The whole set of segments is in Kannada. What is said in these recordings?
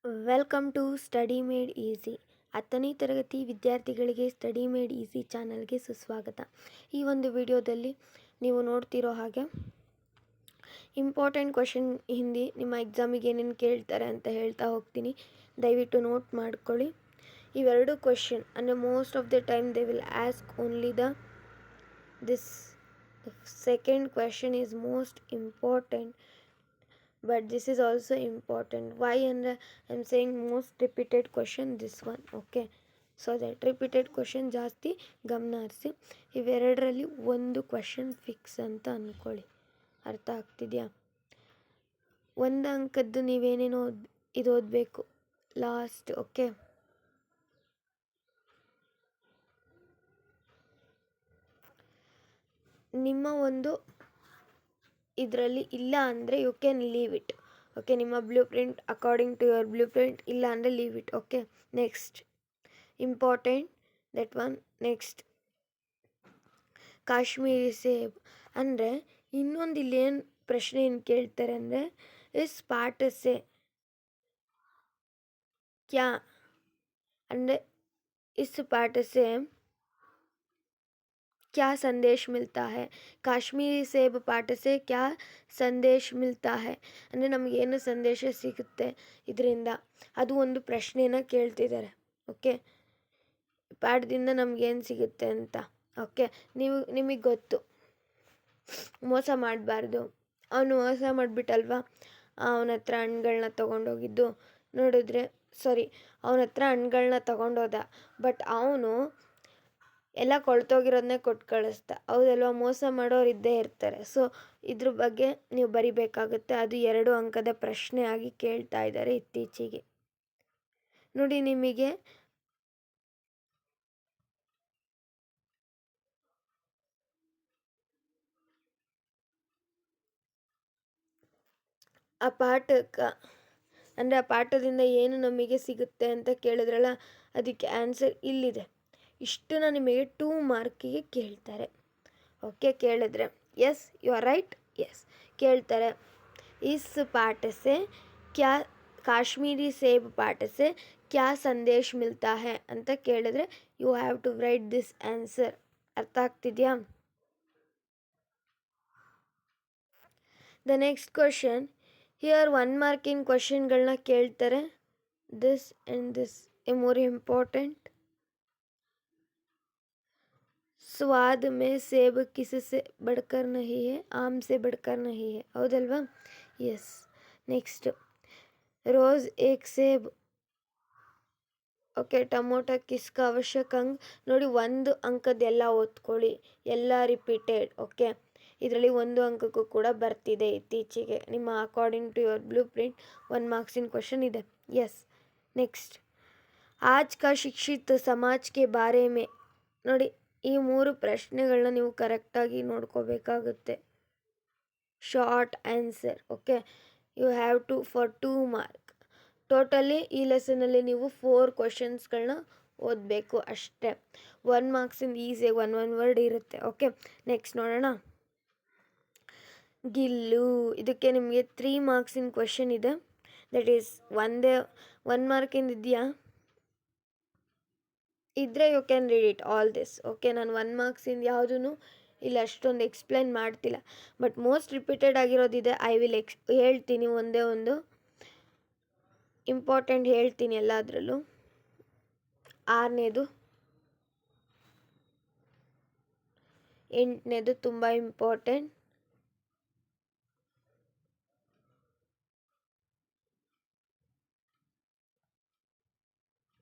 Welcome to study made easy. 10ನೇ ತರಗತಿ ವಿದ್ಯಾರ್ಥಿಗಳಿಗೆ ಸ್ಟಡಿ ಮೇಡ್ ಈಸಿ ಚಾನಲ್ಗೆ ಸುಸ್ವಾಗತ. ಈ ಒಂದು ವಿಡಿಯೋದಲ್ಲಿ ನೀವು ನೋಡ್ತಿರೋ ಹಾಗೆ ಇಂಪಾರ್ಟೆಂಟ್ ಕ್ವೆಶನ್ ಹಿಂದಿ ನಿಮ್ಮ ಎಕ್ಸಾಮಿಗೆ ಏನೇನು ಕೇಳ್ತಾರೆ ಅಂತ ಹೇಳ್ತಾ ಹೋಗ್ತೀನಿ. ದಯವಿಟ್ಟು ನೋಟ್ ಮಾಡ್ಕೊಳ್ಳಿ. ಇವೆರಡು ಕ್ವೆಶನ್ ಅಂದರೆ most of the time they will ask only this second question is most important. But this is also important. Why? And I'm saying most repeated question this one. Okay, so that repeated question ಜಾಸ್ತಿ ಗಮನ ಹರಿಸಿ. ಇವೆರಡರಲ್ಲಿ ಒಂದು ಕ್ವೆಶನ್ ಫಿಕ್ಸ್ ಅಂತ ಅಂದ್ಕೊಳ್ಳಿ. ಅರ್ಥ ಆಗ್ತಿದೆಯಾ? ಒಂದು ಅಂಕದ್ದು ನೀವೇನೇನೋ ಇದು ಓದಬೇಕು ಲಾಸ್ಟ್. ಓಕೆ, ನಿಮ್ಮ ಒಂದು ಇದರಲ್ಲಿ ಇಲ್ಲ ಅಂದರೆ you can leave it. Okay, ನಿಮ್ಮ blue print according to your blue print ಇಲ್ಲ ಅಂದರೆ leave it. Okay, next important that one. Next Kashmiri ಸೇಬ್ ಅಂದರೆ ಇನ್ನೊಂದು ಇಲ್ಲೇನು ಪ್ರಶ್ನೆ ಏನು ಕೇಳ್ತಾರೆ ಅಂದರೆ ಇಸ್ ಪಾಠ ಸೆ ಕ್ಯಾ ಅಂದರೆ ಇಸ್ ಪಾಠ ಸೆ क्या संदेश मिलता है. ಕಾಶ್ಮೀರಿ ಸೇಬ್ ಪಾಠ ಸೆ ಕ್ಯಾ ಸಂದೇಶ ಮಿಲ್ತಾ ಹೈ ಅಂದರೆ ನಮಗೇನು ಸಂದೇಶ ಸಿಗುತ್ತೆ ಇದರಿಂದ, ಅದು ಒಂದು ಪ್ರಶ್ನೆನ ಕೇಳ್ತಿದ್ದಾರೆ. ಓಕೆ, ಪಾಠದಿಂದ ನಮಗೇನು ಸಿಗುತ್ತೆ ಅಂತ. ಓಕೆ, ನಿಮಗೆ ಗೊತ್ತು ಮೋಸ ಮಾಡಬಾರ್ದು. ಅವನು ಮೋಸ ಮಾಡಿಬಿಟ್ಟಲ್ವಾ, ಅವನ ಹತ್ರ ಹಣ್ಣುಗಳನ್ನ ತೊಗೊಂಡೋಗಿದ್ದು ನೋಡಿದ್ರೆ ಅವನ ಹತ್ರ ಹಣ್ಣುಗಳನ್ನ ತೊಗೊಂಡೋದ, ಬಟ್ ಅವನು ಎಲ್ಲ ಕೊಳ್ತೋಗಿರೋದನ್ನೇ ಕೊಟ್ಟು ಕಳಿಸ್ದ. ಹೌದಲ್ವಾ? ಮೋಸ ಮಾಡೋರು ಇದ್ದೇ ಇರ್ತಾರೆ. ಸೊ ಇದ್ರ ಬಗ್ಗೆ ನೀವು ಬರಿಬೇಕಾಗುತ್ತೆ. ಅದು 2 ಅಂಕದ ಪ್ರಶ್ನೆ ಆಗಿ ಕೇಳ್ತಾ ಇದ್ದಾರೆ ಇತ್ತೀಚೆಗೆ. ನೋಡಿ, ನಿಮಗೆ ಆ ಪಾಠಕ್ಕೆ ಅಂದರೆ ಆ ಪಾಠದಿಂದ ಏನು ನಮಗೆ ಸಿಗುತ್ತೆ ಅಂತ ಕೇಳಿದ್ರಲ್ಲ, ಅದಕ್ಕೆ ಆನ್ಸರ್ ಇಲ್ಲಿದೆ. ಇಷ್ಟನ್ನ ನಿಮಗೆ 2 ಮಾರ್ಕಿಗೆ ಕೇಳ್ತಾರೆ. ಓಕೆ, ಕೇಳಿದ್ರೆ yes you are right. Yes ಕೇಳ್ತಾರೆ. ಇಸ್ ಪಾಠ ಸೆ ಕ್ಯಾ ಕಾಶ್ಮೀರಿ ಸೇಬ್ ಪಾಠ ಸೆ ಕ್ಯಾ ಸಂದೇಶ್ ಮಿಲ್ತಾ ಹೈ ಅಂತ ಕೇಳಿದ್ರೆ you have to write this answer. ಅರ್ಥ ಆಗ್ತಿದೆಯಾ? ದ ನೆಕ್ಸ್ಟ್ ಕ್ವೆಶನ್ ಹಿಯರ್ 1 ಮಾರ್ಕಿನ ಕ್ವೆಶನ್ಗಳನ್ನ ಕೇಳ್ತಾರೆ. This and this a more important. स्वाद में सेब किससे बढ़कर नहीं है, आम से बढ़कर नहीं है. ಹೌದಲ್ವಾ? ಎಸ್. ನೆಕ್ಸ್ಟ್ ರೋज़ एक सेब. ಓಕೆ, ಟೊಮೊಟೊ ಕಿಸ್ಕ ಅವಶ್ಯಕ ಅಂಕ್. ನೋಡಿ, 1 ಅಂಕದ್ದೆಲ್ಲ ಓದ್ಕೊಳ್ಳಿ, ಎಲ್ಲ ರಿಪೀಟೆಡ್. ಓಕೆ, ಇದರಲ್ಲಿ 1 ಅಂಕಕ್ಕೂ ಕೂಡ ಬರ್ತಿದೆ ಇತ್ತೀಚೆಗೆ. ನಿಮ್ಮ according to your blue print 1 ಮಾರ್ಕ್ಸಿನ ಕ್ವೆಶನ್ ಇದೆ. ಎಸ್. ನೆಕ್ಸ್ಟ್ ಆಜ್ ಕಾ ಶಿಕ್ಷಿತ್ ಸಮಾಜ್ ಕೆ ಬಾರೆ ಮೇ. ನೋಡಿ, ಈ 3 ಪ್ರಶ್ನೆಗಳನ್ನ ನೀವು ಕರೆಕ್ಟಾಗಿ ನೋಡ್ಕೋಬೇಕಾಗುತ್ತೆ. Short answer. Okay, you have to for 2 mark. Totally ಈ ಲೆಸನಲ್ಲಿ ನೀವು 4 ಕ್ವೆಶನ್ಸ್ಗಳನ್ನ ಓದಬೇಕು ಅಷ್ಟೇ. 1 ಮಾರ್ಕ್ಸಿಂದ ಈಸಿಯಾಗಿ 1 ವರ್ಡ್ ಇರುತ್ತೆ. ಓಕೆ, ನೆಕ್ಸ್ಟ್ ನೋಡೋಣ. ಗಿಲ್ಲು, ಇದಕ್ಕೆ ನಿಮಗೆ 3 ಮಾರ್ಕ್ಸಿನ ಕ್ವೆಶನ್ ಇದೆ. ದಟ್ ಈಸ್ 1 ಮಾರ್ಕಿಂದ ಇದೆಯಾ ಇದ್ರೆ you can read it all this. Okay, ನಾನು 1 ಮಾರ್ಕ್ಸಿಂದ ಯಾವುದೂ ಇಲ್ಲಿ ಅಷ್ಟೊಂದು ಎಕ್ಸ್ಪ್ಲೈನ್ ಮಾಡ್ತಿಲ್ಲ, ಬಟ್ ಮೋಸ್ಟ್ ರಿಪೀಟೆಡ್ ಆಗಿರೋದಿದೆ. ಐ ವಿಲ್ ಹೇಳ್ತೀನಿ, ಒಂದೇ ಒಂದು ಇಂಪಾರ್ಟೆಂಟ್ ಹೇಳ್ತೀನಿ ಎಲ್ಲದರಲ್ಲೂ. 6ನೇದು, 8ನೇದು ತುಂಬ ಇಂಪಾರ್ಟೆಂಟ್,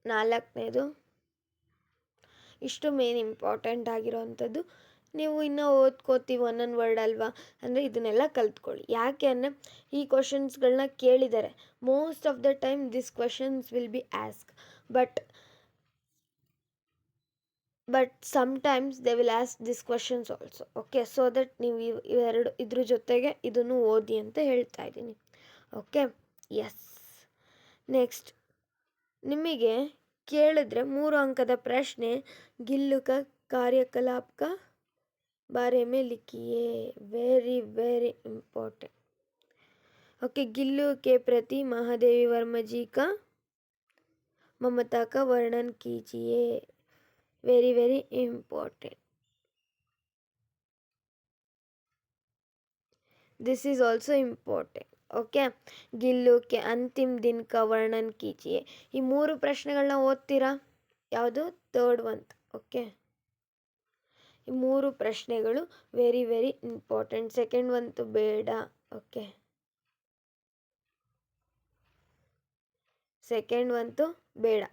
4ನೇದು. ಇಷ್ಟು ಮೇನ್ ಇಂಪಾರ್ಟೆಂಟ್ ಆಗಿರೋವಂಥದ್ದು. ನೀವು ಇನ್ನೂ ಓದ್ಕೋತೀವಿ ಒಂದೊಂದು ವರ್ಡ್ ಅಲ್ವಾ ಅಂದರೆ ಇದನ್ನೆಲ್ಲ ಕಲ್ತ್ಕೊಳ್ಳಿ. ಯಾಕೆ ಅಂದರೆ ಈ ಕ್ವಶನ್ಸ್ಗಳನ್ನ ಕೇಳಿದ್ದಾರೆ. Most of the time this questions will be ask, but sometimes they will ask this questions also. Okay, so that ನೀವು ಇದ್ರ ಜೊತೆಗೆ ಇದನ್ನು ಓದಿ ಅಂತ ಹೇಳ್ತಾ ಇದ್ದೀನಿ. Okay, S. ನೆಕ್ಸ್ಟ್ ನಿಮಗೆ ಕೇಳಿದ್ರೆ 3 ಅಂಕದ ಪ್ರಶ್ನೆ, ಗಿಲ್ಲು का कार्यकलाप का बारे में लिखिए. Very very important. Okay, Gillu के प्रति महादेवी वर्मा जी का ममता का वर्णन कीजिए. Very very important. This is also important. Okay. Gillu ಕೆ ಅಂತಿಮ್ ದಿನ್ ಕ ವರ್ಣನ್ ಕೀಜಿಯೆ. ಈ 3 ಪ್ರಶ್ನೆಗಳನ್ನ ಓದ್ತೀರಾ? ಯಾವುದು? Third one. ಓಕೆ. ಈ 3 ಪ್ರಶ್ನೆಗಳು ವೆರಿ ವೆರಿ ಇಂಪಾರ್ಟೆಂಟ್. ಸೆಕೆಂಡ್ ಒಂತು ಬೇಡ. ಓಕೆ. ಸೆಕೆಂಡ್ ಒಂತು ಬೇಡ.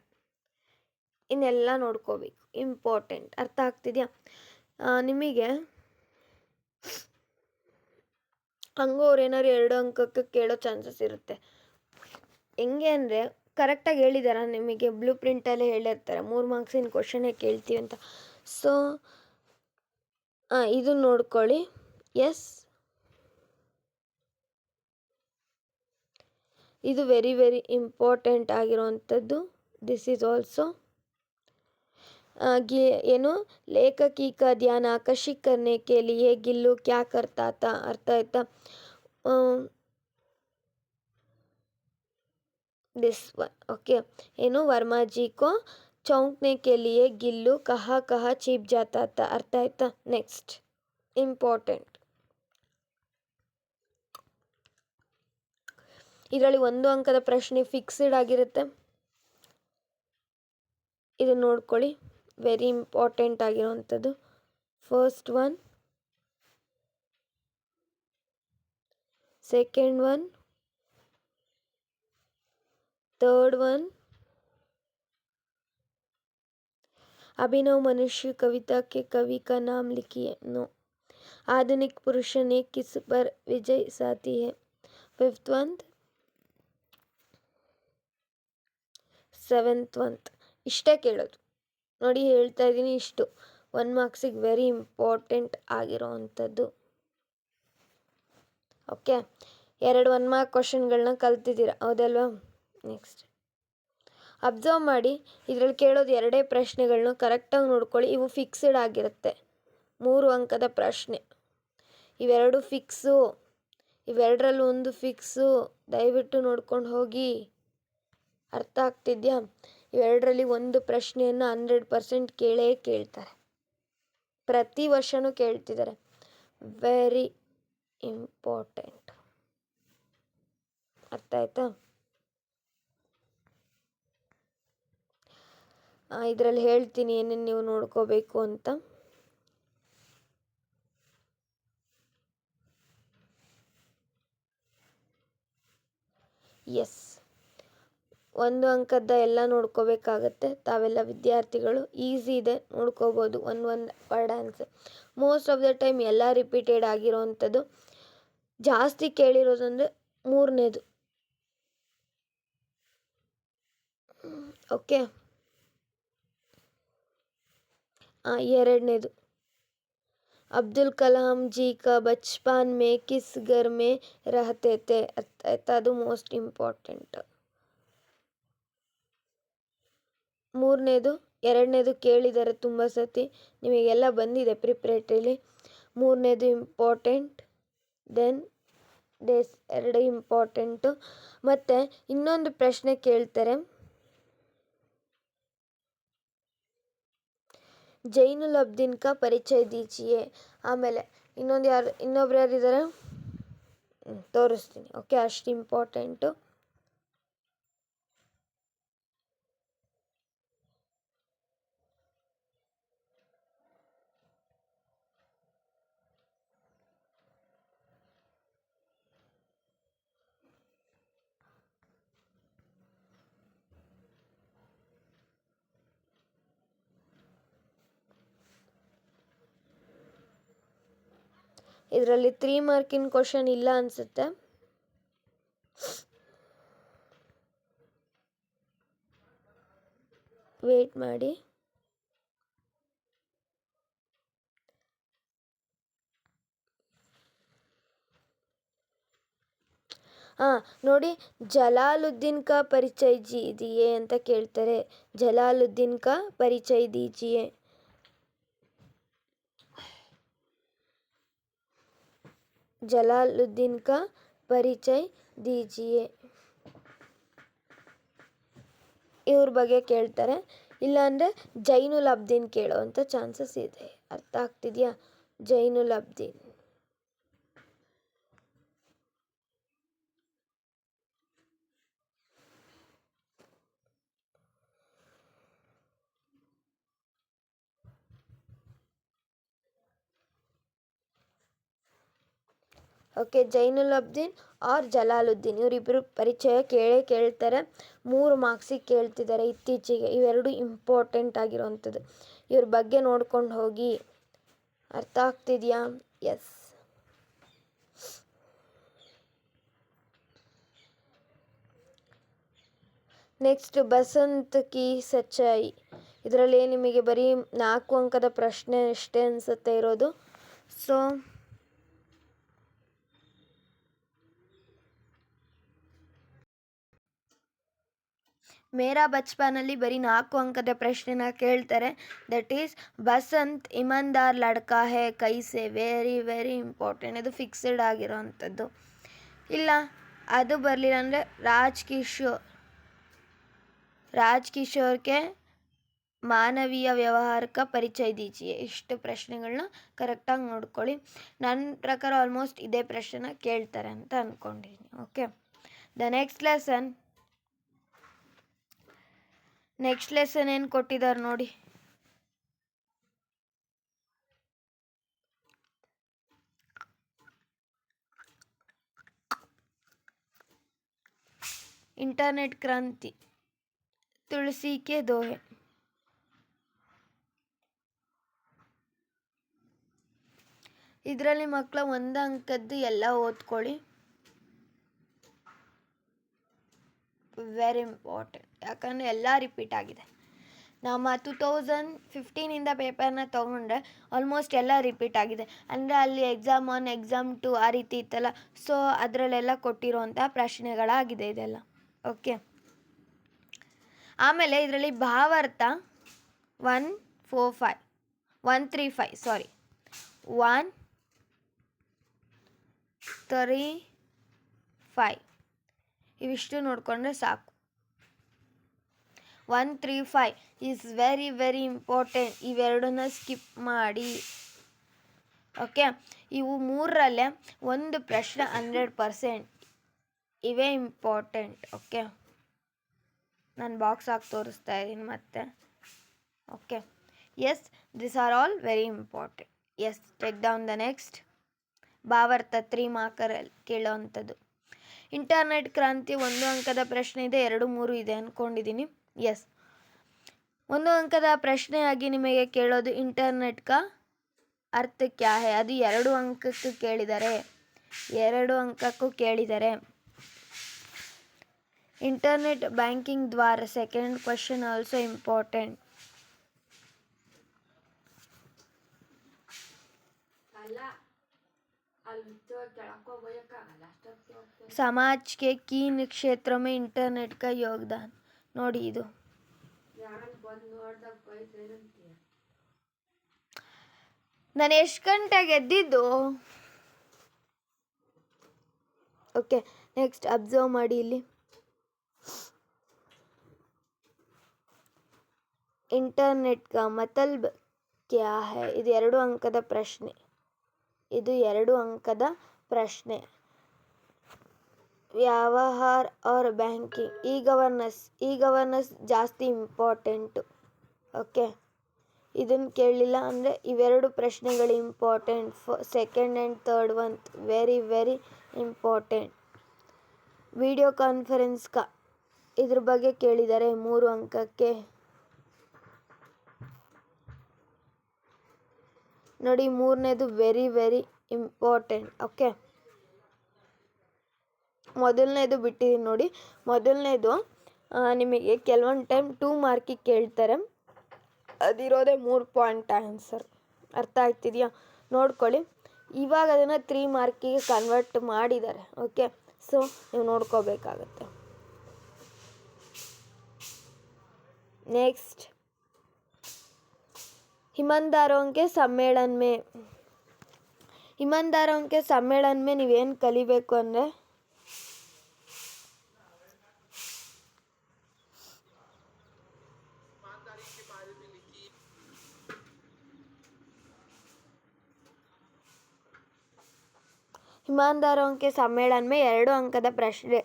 ಇನ್ನೆಲ್ಲ ನೋಡ್ಕೋಬೇಕು. ಇಂಪಾರ್ಟೆಂಟ್. ಅರ್ಥ ಆಗ್ತಿದೆಯಾ ನಿಮಗೆ? ಹಂಗೂ ಅವ್ರು ಏನಾದ್ರು 2 ಅಂಕಕ್ಕೆ ಕೇಳೋ ಚಾನ್ಸಸ್ ಇರುತ್ತೆ. ಹೆಂಗೆ ಅಂದರೆ ಕರೆಕ್ಟಾಗಿ ಹೇಳಿದಾರ ನಿಮಗೆ ಬ್ಲೂ ಪ್ರಿಂಟಲ್ಲೇ ಹೇಳಿರ್ತಾರೆ 3 ಮಾರ್ಕ್ಸಿನ ಕ್ವಶನೇ ಕೇಳ್ತೀವಿ ಅಂತ. ಸೊ ಇದು ನೋಡ್ಕೊಳ್ಳಿ. ಎಸ್, ಇದು ವೆರಿ ವೆರಿ ಇಂಪಾರ್ಟೆಂಟ್ ಆಗಿರೋವಂಥದ್ದು. ದಿಸ್ ಈಸ್ ಆಲ್ಸೋ ಏನು लेखकी का ध्यान आकर्षित करने के लिए गिल्लू क्या करता था. ಅರ್ಥ ಆಯ್ತಾ? This one. ओके. ಏನು वर्मा जी को चौंकने के लिए गिल्लू कहाँ कहाँ छिप जाता था. ಅರ್ಥ ಆಯ್ತಾ? Next important. ಇದರಲ್ಲಿ 1 ಅಂಕದ ಪ್ರಶ್ನೆ ಫಿಕ್ಸ್ಡ್ ಆಗಿರುತ್ತೆ. ಇದು ನೋಡ್ಕೊಳ್ಳಿ. ವೆರಿ ಇಂಪಾರ್ಟೆಂಟ್ ಆಗಿರೋವಂಥದ್ದು. First one, second one, third one. अभिनव मनुष्य कविता के कवि का नाम लिखिए. नो. आधुनिक पुरुष ने किस पर विजय साधी है. Fifth one. Seventh month. ಇಷ್ಟೇ ಕೇಳೋದು ನೋಡಿ, ಹೇಳ್ತಾ ಇದ್ದೀನಿ ಇಷ್ಟು 1 ಮಾರ್ಕ್ಸಿಗೆ ವೆರಿ ಇಂಪಾರ್ಟೆಂಟ್ ಆಗಿರೋ ಅಂಥದ್ದು. ಓಕೆ. 2 1 ಮಾರ್ಕ್ ಕ್ವಶನ್ಗಳನ್ನ ಕಲ್ತಿದ್ದೀರಾ, ಹೌದಲ್ವಾ? ನೆಕ್ಸ್ಟ್ ಅಬ್ಸರ್ವ್ ಮಾಡಿ. ಇದರಲ್ಲಿ ಕೇಳೋದು 2 ಪ್ರಶ್ನೆಗಳನ್ನ ಕರೆಕ್ಟಾಗಿ ನೋಡ್ಕೊಳ್ಳಿ. ಇವು ಫಿಕ್ಸ್ಡ್ ಆಗಿರುತ್ತೆ. 3 ಅಂಕದ ಪ್ರಶ್ನೆ. ಇವೆರಡು ಫಿಕ್ಸು, ಇವೆರಡರಲ್ಲಿ ಒಂದು ಫಿಕ್ಸು. ದಯವಿಟ್ಟು ನೋಡ್ಕೊಂಡು ಹೋಗಿ. ಅರ್ಥ ಆಗ್ತಿದ್ಯಾ? ಇವೆರಡರಲ್ಲಿ ಒಂದು ಪ್ರಶ್ನೆಯನ್ನು 100% ಕೇಳೇ ಕೇಳ್ತಾರೆ. ಪ್ರತಿ ವರ್ಷವೂ ಕೇಳ್ತಿದ್ದಾರೆ. Very important. ಅರ್ಥ ಆಯ್ತಾ? ಇದರಲ್ಲಿ ಹೇಳ್ತೀನಿ ಏನೇನು ನೀವು ನೋಡ್ಕೋಬೇಕು ಅಂತ. ಎಸ್, 1 ಅಂಕದ ಎಲ್ಲ ನೋಡ್ಕೋಬೇಕಾಗತ್ತೆ. ತಾವೆಲ್ಲ ವಿದ್ಯಾರ್ಥಿಗಳು. ಈಸಿ ಇದೆ, ನೋಡ್ಕೋಬೋದು. ಒಂದು word answer. Most of the time ಎಲ್ಲ ರಿಪೀಟೆಡ್ ಆಗಿರೋವಂಥದ್ದು. ಜಾಸ್ತಿ ಕೇಳಿರೋದಂದರೆ 3ನೇದು. ಓಕೆ. 2ನೇದು अब्दुल कलाम जी का बचपन में किस घर में रहते थे. ಅದು ಮೋಸ್ಟ್ ಇಂಪಾರ್ಟೆಂಟ್. 3ನೇದು 2ನೇದು ಕೇಳಿದ್ದಾರೆ ತುಂಬ ಸತಿ, ನಿಮಗೆಲ್ಲ ಬಂದಿದೆ ಪ್ರಿಪ್ರೇಟರಿಲಿ. 3ನೇದು ಇಂಪಾರ್ಟೆಂಟ್. Then these 2 important. ಮತ್ತು ಇನ್ನೊಂದು ಪ್ರಶ್ನೆ ಕೇಳ್ತಾರೆ, ಜೈನುಲ್ ಅಬ್ದಿನ್ ಕಾ ಪರಿಚಯ ದೀಜಿಯೆ. ಆಮೇಲೆ ಇನ್ನೊಬ್ರು ಯಾರಿದ್ದಾರೆ ತೋರಿಸ್ತೀನಿ. ಓಕೆ, ಅಷ್ಟು ಇಂಪಾರ್ಟೆಂಟು. ಇದರಲ್ಲಿ 3 ಮಾರ್ಕಿನ ಕ್ವಶನ್ ಇಲ್ಲ ಅನಿಸುತ್ತೆ. ವೇಟ್ ಮಾಡಿ. ನೋಡಿ, ಜಲಾಲುದ್ದೀನ್ ಕಾ ಪರಿಚಯ ದೀಜಿಯೆ ಅಂತ ಕೇಳ್ತಾರೆ. ಜಲಾಲುದ್ದೀನ್ ಕಾ ಪರಿಚಯ ದೀಜಿಯೆ. जलालुद्दीन का परिचय दीजिए. ಇವ್ರ ಬಗ್ಗೆ ಕೇಳ್ತಾರೆ. ಇಲ್ಲಾಂದರೆ ಜೈನುಲ್ ಅಬ್ದೀನ್ ಕೇಳೋವಂಥ ಚಾನ್ಸಸ್ ಇದೆ. ಅರ್ಥ ಆಗ್ತಿದೆಯಾ? ಜೈನುಲ್ ಅಬ್ದೀನ್. ಓಕೆ, ಜೈನುಲ್ ಅಬ್ದೀನ್ ಆರ್ ಜಲಾಲುದ್ದೀನ್ ಇವರಿಬ್ಬರು ಪರಿಚಯ ಕೇಳ್ತಾರೆ. 3 ಮಾರ್ಕ್ಸಿಗೆ ಕೇಳ್ತಿದ್ದಾರೆ ಇತ್ತೀಚೆಗೆ. ಇವೆರಡು ಇಂಪಾರ್ಟೆಂಟ್ ಆಗಿರೋವಂಥದ್ದು. ಇವ್ರ ಬಗ್ಗೆ ನೋಡ್ಕೊಂಡು ಹೋಗಿ. ಅರ್ಥ ಆಗ್ತಿದೆಯಾ? ಎಸ್. ನೆಕ್ಸ್ಟ್ ಬಸಂತ್ ಕಿ ಸಚ್ಚಾಯಿ. ಇದರಲ್ಲಿ ನಿಮಗೆ ಬರೀ 4 ಅಂಕದ ಪ್ರಶ್ನೆ ಅಷ್ಟೇ ಅನಿಸುತ್ತೆ ಇರೋದು. ಸೊ ಮೇರಾ ಬಚ್ಪನಲ್ಲಿ ಬರೀ 4 ಅಂಕದ ಪ್ರಶ್ನೆನ ಕೇಳ್ತಾರೆ. ದಟ್ ಈಸ್ ಬಸಂತ್ ಇಮಾನ್ದಾರ್ ಲಡ್ಕಾ ಹೇ ಕೈಸೆ. Very very important. ಇದು ಫಿಕ್ಸ್ಡ್ ಆಗಿರೋವಂಥದ್ದು. ಇಲ್ಲ ಅದು ಬರಲಿಲ್ಲ ಅಂದರೆ ರಾಜ್ ಕಿಶೋರ್ಗೆ ಮಾನವೀಯ ವ್ಯವಹಾರಕ ಪರಿಚಯ ದೀಜಿಯೆ. ಇಷ್ಟು ಪ್ರಶ್ನೆಗಳನ್ನ ಕರೆಕ್ಟಾಗಿ ನೋಡ್ಕೊಳ್ಳಿ. ನನ್ನ ಪ್ರಕಾರ ಆಲ್ಮೋಸ್ಟ್ ಇದೇ ಪ್ರಶ್ನೆನ ಕೇಳ್ತಾರೆ ಅಂತ ಅಂದ್ಕೊಂಡಿದ್ದೀನಿ. ಓಕೆ, ದ ನೆಕ್ಸ್ಟ್ ಲೆಸನ್ ಏನು ಕೊಟ್ಟಿದ್ದಾರೆ ನೋಡಿ. ಇಂಟರ್ನೆಟ್ ಕ್ರಾಂತಿ, ತುಳಸಿ ಕೆ ದೋಹೆ. ಇದರಲ್ಲಿ ಮಕ್ಕಳ 1 ಅಂಕದ್ದು ಎಲ್ಲ ಓದ್ಕೊಳ್ಳಿ. Very important. ಯಾಕಂದರೆ ಎಲ್ಲ ರಿಪೀಟ್ ಆಗಿದೆ. ನಮ್ಮ 2015ಇಂದ ಪೇಪರ್ನ ತೊಗೊಂಡ್ರೆ ಆಲ್ಮೋಸ್ಟ್ ಎಲ್ಲ ರಿಪೀಟ್ ಆಗಿದೆ. ಅಂದರೆ ಅಲ್ಲಿ ಎಕ್ಸಾಮ್ 1 ಎಕ್ಸಾಮ್ 2 ಆ ರೀತಿ ಇತ್ತಲ್ಲ. ಸೊ ಅದರಲ್ಲೆಲ್ಲ ಕೊಟ್ಟಿರೋಂಥ ಪ್ರಶ್ನೆಗಳಾಗಿದೆ ಇದೆಲ್ಲ. ಓಕೆ, ಆಮೇಲೆ ಇದರಲ್ಲಿ ಭಾವಾರ್ಥ 135 ಇವಿಷ್ಟು ನೋಡಿಕೊಂಡ್ರೆ ಸಾಕು. 135 ಈಸ್ ವೆರಿ ವೆರಿ ಇಂಪಾರ್ಟೆಂಟ್. ಇವೆರಡನ್ನ ಸ್ಕಿಪ್ ಮಾಡಿ. ಓಕೆ, ಇವು 3ರಲ್ಲೇ ಒಂದು ಪ್ರಶ್ನೆ 100% ಇವೇ ಇಂಪಾರ್ಟೆಂಟ್. ಓಕೆ, ನಾನು ಬಾಕ್ಸ್ ಹಾಕಿ ತೋರಿಸ್ತಾ ಇದ್ದೀನಿ ಮತ್ತೆ. Okay, yes, this are all very important. Yes, take down the next. ಭಾವಾರ್ಥ 3 ಮಾರ್ಕರಲ್ಲಿ ಕೇಳೋವಂಥದ್ದು. ಇಂಟರ್ನೆಟ್ ಕ್ರಾಂತಿ 1 ಅಂಕದ ಪ್ರಶ್ನೆ ಇದೆ, 2, 3 ಇದೆ ಅಂದ್ಕೊಂಡಿದ್ದೀನಿ. ಎಸ್, 1 ಅಂಕದ ಪ್ರಶ್ನೆಯಾಗಿ ನಿಮಗೆ ಕೇಳೋದು ಇಂಟರ್ನೆಟ್ ಕಾ ಅರ್ಥ ಕ್ಯಾ ಹೈ. ಅದು 2 ಅಂಕಕ್ಕೆ ಕೇಳಿದ್ದಾರೆ. 2 ಅಂಕಕ್ಕೂ ಕೇಳಿದ್ದಾರೆ. ಇಂಟರ್ನೆಟ್ ಬ್ಯಾಂಕಿಂಗ್ ದ್ವಾರ, ಸೆಕೆಂಡ್ ಕ್ವಶನ್ ಆಲ್ಸೋ ಇಂಪಾರ್ಟೆಂಟ್. समाज के किन क्षेत्रों में इंटरनेट का योगदान. ನೋಡಿ ಇದು ನಾನು ಎಷ್ಟು ಗಂಟೆಗೆ ಎದ್ದಿದ್ದು. ಓಕೆ, ನೆಕ್ಸ್ಟ್ ಅಬ್ಸರ್ವ್ ಮಾಡಿ ಇಲ್ಲಿ. ಇಂಟರ್ನೆಟ್ ಕಾ ಮತಲಬ್ ಕ್ಯಾ ಹೈ. ಇದು 2 ಅಂಕದ ಪ್ರಶ್ನೆ. ವ್ಯವಹಾರ और ಬ್ಯಾಂಕಿಂಗ್, ಇ ಗವರ್ನೆನ್ಸ್ ಜಾಸ್ತಿ ಇಂಪಾರ್ಟೆಂಟು. ಓಕೆ, ಇದನ್ನು ಕೇಳಲಿಲ್ಲ ಅಂದರೆ ಇವೆರಡು ಪ್ರಶ್ನೆಗಳು important. Second and third one very very important. Video conference ಇದ್ರ ಬಗ್ಗೆ ಕೇಳಿದ್ದಾರೆ 3 ಅಂಕಕ್ಕೆ. ನೋಡಿ, 3ನೇದು ವೆರಿ ವೆರಿ ಇಂಪಾರ್ಟೆಂಟ್. ಓಕೆ, ಮೊದಲನೇದು ಬಿಟ್ಟಿದ್ದೀನಿ ನೋಡಿ. ಮೊದಲನೇದು ನಿಮಗೆ ಕೆಲವೊಂದು ಟೈಮ್ 2 ಮಾರ್ಕಿಗೆ ಕೇಳ್ತಾರೆ. ಅದಿರೋದೇ 3 ಪಾಯಿಂಟ್ ಆನ್ಸರ್. ಅರ್ಥ ಆಗ್ತಿದೆಯಾ? ನೋಡ್ಕೊಳ್ಳಿ. ಇವಾಗ ಅದನ್ನು 3 ಮಾರ್ಕಿಗೆ ಕನ್ವರ್ಟ್ ಮಾಡಿದ್ದಾರೆ. ಓಕೆ, ಸೊ ನೀವು ನೋಡ್ಕೋಬೇಕಾಗತ್ತೆ. नेक्स्ट ईमानदारों के सम्मेलन में ನೀವೇನು ಕಲಿಬೇಕು ಅಂದರೆ ईमानदारों के सम्मेलन में 2 अंकದ ಪ್ರಶ್ನೆ.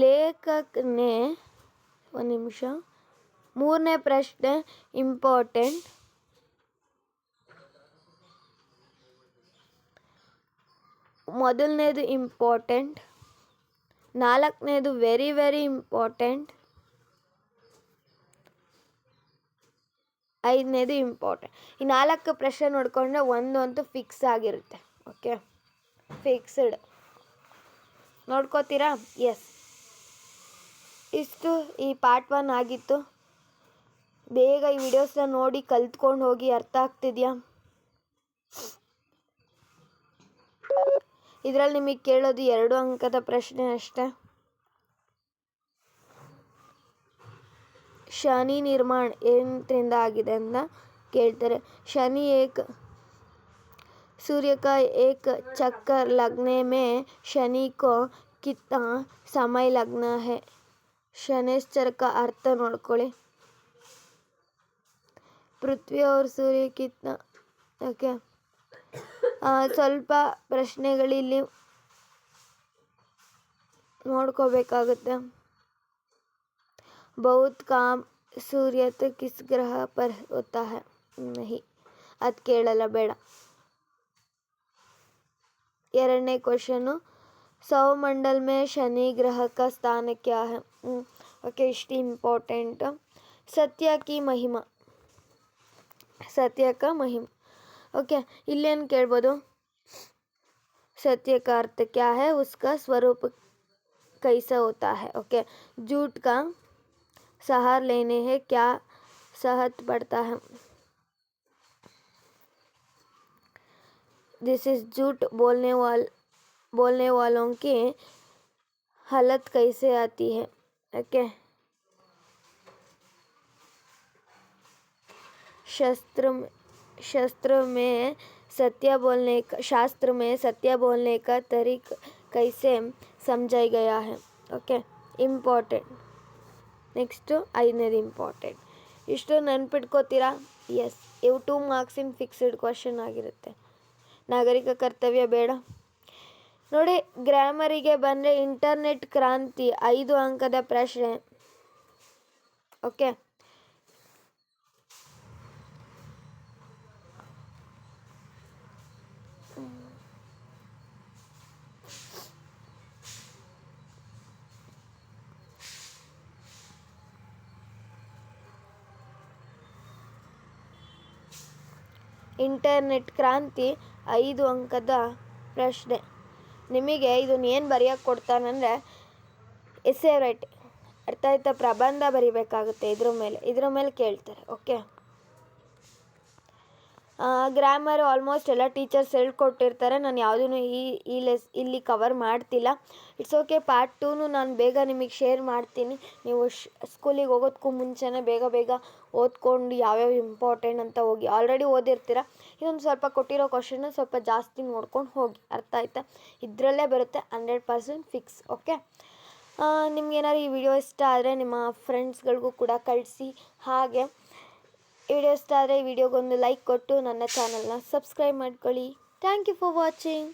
ಲೇಖಕನೇ ಒಂದು ನಿಮಿಷ. 3ನೇ ಪ್ರಶ್ನೆ ಇಂಪಾರ್ಟೆಂಟ್. ಮೊದಲನೇದು ಇಂಪಾರ್ಟೆಂಟ್. 4ನೇದು ವೆರಿ ವೆರಿ ಇಂಪಾರ್ಟೆಂಟ್. 5ನೇದು ಇಂಪಾರ್ಟೆಂಟ್. ಈ 4 ಪ್ರಶ್ನೆ ನೋಡಿಕೊಂಡ್ರೆ ಒಂದಂತೂ ಫಿಕ್ಸ್ ಆಗಿರುತ್ತೆ. Okay, fixed. ನೋಡ್ಕೋತೀರಾ? ಎಸ್, ಇಷ್ಟು ಈ ಪಾರ್ಟ್ 1 ಆಗಿತ್ತು. ಬೇಗ ಈ ವಿಡಿಯೋಸ್ನ ನೋಡಿ ಕಲ್ತ್ಕೊಂಡು ಹೋಗಿ. ಅರ್ಥ ಆಗ್ತಿದೆಯಾ? ಇದರಲ್ಲಿ ನಿಮಗೆ ಕೇಳೋದು 2 ಅಂಕದ ಪ್ರಶ್ನೆ ಅಷ್ಟೇ. ಶನಿ ನಿರ್ಮಾಣ ಏನರಿಂದ ಆಗಿದೆ ಅಂತ ಕೇಳ್ತಾರೆ. शनि एक सूर्य का एक चक्कर लगने में शनि को कितना समय लगना है? शनैश्चर का अर्थ ನೋಡ್ಕೊಳ್ಳಿ. पृथ्वी और सूर्य कितना. ಓಕೆ, ಸ್ವಲ್ಪ ಪ್ರಶ್ನೆಗಳಿಲ್ಲಿ ನೋಡ್ಕೋಬೇಕಾಗುತ್ತೆ. बहुत काम सूर्य तो किस ग्रह पर होता है? नहीं, ಅದು ಕೇಳಲ್ಲ, ಬೇಡ. 2ನೇ ಕ್ವಶನು सौरमंडल में शनि ग्रह का स्थान क्या है? ओके, इಷ್ಟು इंपॉर्टेंट. सत्य की महिमा. सत्य का महिमा. ओके, इल्लेನು ಕೇಳ್ಬೋದು? सत्य का अर्थ क्या है? उसका स्वरूप कैसा होता है? ओके, झूठ का सहार लेने हैं क्या सहत पड़ता है? दिस इज झूठ बोलने वालों की हालत कैसे आती है? ओके, शास्त्र में सत्य बोलने का तरीक कैसे समझाया गया है? Okay, important. ನೆಕ್ಸ್ಟು 5ನೇದು ಇಂಪಾರ್ಟೆಂಟ್. ಇಷ್ಟು ನೆನ್ಪಿಟ್ಕೋತೀರಾ? ಎಸ್, ಇವು 2 ಮಾರ್ಕ್ಸಿನ ಫಿಕ್ಸ್ಡ್ ಕ್ವಶನ್ ಆಗಿರುತ್ತೆ. ನಾಗರಿಕ ಕರ್ತವ್ಯ ಬೇಡ. ನೋಡಿ, ಗ್ರಾಮರಿಗೆ ಬಂದರೆ ಇಂಟರ್ನೆಟ್ ಕ್ರಾಂತಿ 5 ಅಂಕದ ಪ್ರಶ್ನೆ. ಓಕೆ, ಇಂಟರ್ನೆಟ್ ಕ್ರಾಂತಿ 5 ಅಂಕದ ಪ್ರಶ್ನೆ. ನಿಮಗೆ ಇದನ್ನು ಏನು ಬರೆಯೋಕ್ಕೆ ಕೊಡ್ತಾನಂದರೆ ಎಸ್ಸೆ ರೈಟಿಂಗ್. ಅರ್ಥ ಆಯ್ತಾ? ಪ್ರಬಂಧ ಬರಿಬೇಕಾಗುತ್ತೆ. ಇದ್ರ ಮೇಲೆ ಕೇಳ್ತಾರೆ. ಓಕೆ, ಗ್ರಾಮರ್ ಆಲ್ಮೋಸ್ಟ್ ಎಲ್ಲ ಟೀಚರ್ಸ್ ಹೇಳ್ಕೊಟ್ಟಿರ್ತಾರೆ. ನಾನು ಯಾವುದೂ ಇಲ್ಲಿ ಕವರ್ ಮಾಡ್ತಿಲ್ಲ. It's okay. ಪಾರ್ಟ್ 2 ನಾನು ಬೇಗ ನಿಮಗೆ ಶೇರ್ ಮಾಡ್ತೀನಿ. ನೀವು ಸ್ಕೂಲಿಗೆ ಹೋಗೋದಕ್ಕೂ ಮುಂಚೆನೇ ಬೇಗ ಓದ್ಕೊಂಡು ಯಾವ್ಯಾವ ಇಂಪಾರ್ಟೆಂಟ್ ಅಂತ ಹೋಗಿ. ಆಲ್ರೆಡಿ ಓದಿರ್ತೀರ. ಇದೊಂದು ಸ್ವಲ್ಪ ಕೊಟ್ಟಿರೋ ಕ್ವಶನ್ನ ಸ್ವಲ್ಪ ಜಾಸ್ತಿ ನೋಡ್ಕೊಂಡು ಹೋಗಿ. ಅರ್ಥ ಆಯ್ತಾ? ಇದರಲ್ಲೇ ಬರುತ್ತೆ 100% ಫಿಕ್ಸ್. ಓಕೆ, ನಿಮ್ಗೇನಾದ್ರು ಈ ವಿಡಿಯೋ ಇಷ್ಟ ಆದರೆ ನಿಮ್ಮ ಫ್ರೆಂಡ್ಸ್ಗಳಿಗೂ ಕೂಡ ಕಳಿಸಿ. ಹಾಗೆ ವಿಡಿಯೋ ಇಷ್ಟ ಆದರೆ ಈ ವಿಡಿಯೋಗೊಂದು ಲೈಕ್ ಕೊಟ್ಟು ನನ್ನ ಚಾನಲ್ನ ಸಬ್ಸ್ಕ್ರೈಬ್ ಮಾಡ್ಕೊಳ್ಳಿ. Thank you for watching.